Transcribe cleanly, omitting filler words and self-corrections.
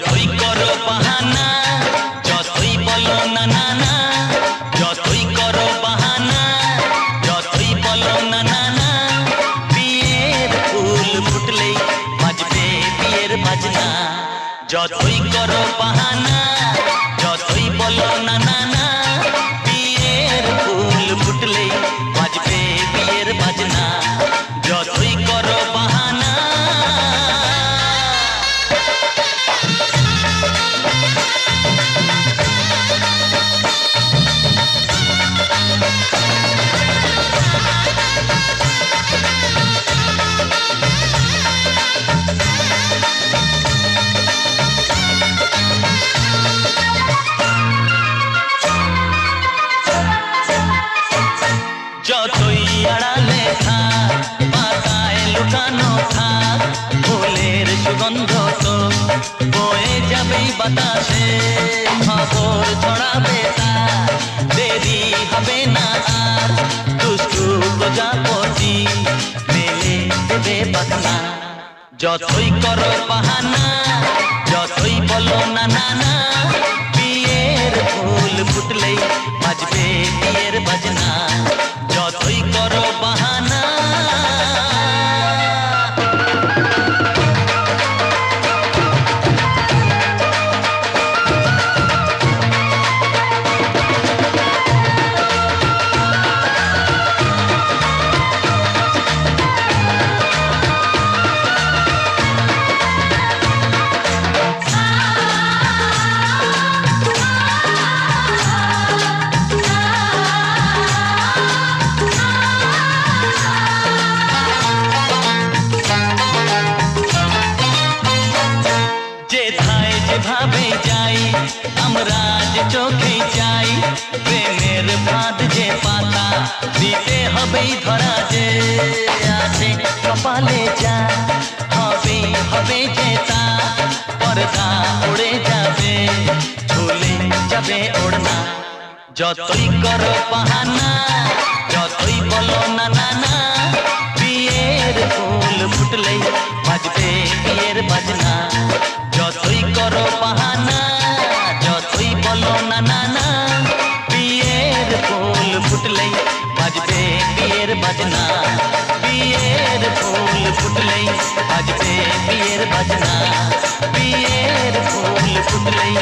যতই করো বাহানা, যতই বলো না না না, যতই করো বাহানা, যতই বলো না না না, বিয়ের ফুল ফুটলেই বাজবে বিয়ের বাজনা। যতই করো বাহানা, যতই বলো না না না, বিয়ের ফুল ফুটলেই বাজবে বিয়ের বাজনা। যতই করো বাহানা। যতই আড়ালে থাক, পাতায় লুকানো থাক, ফুলের সুগন্ধ তো বয়ে যাবেই বাতাসে। খবর ছড়াবে তার, দেরি হবে না আর, দুষ্টু প্রজাপতি মেলে দেবে পাখনা। যতই করো বাহানা, যতই বলো না না না, বিয়ের ফুল ফুটলেই বাজবে বিয়ের বাজনা। যতই করো বাহানা। যেথায় যেভাবে যাই আমরা যে চোখেই চাই, প্রেমের ফাঁদ যে পাতা দিতে হবেই ধরা। যে আছে কপালে যা হবেই হবে যে তা, পর্দা উড়ে যাবে ঝুলে যাবে ওড়না। যতই করো বাহানা, যতই বলো না না না, বিয়ের ফুল ফুটলেই বাজবে বিয়ের বাজনা। যতই করো বাহানা, যতই বলো না না না, বিয়ের ফুল ফুটলেই বাজবে বিয়ের বাজনা। বিয়ের ফুল ফুটলেই বাজবে বিয়ের বাজনা। বিয়ের ফুল ফুটলেই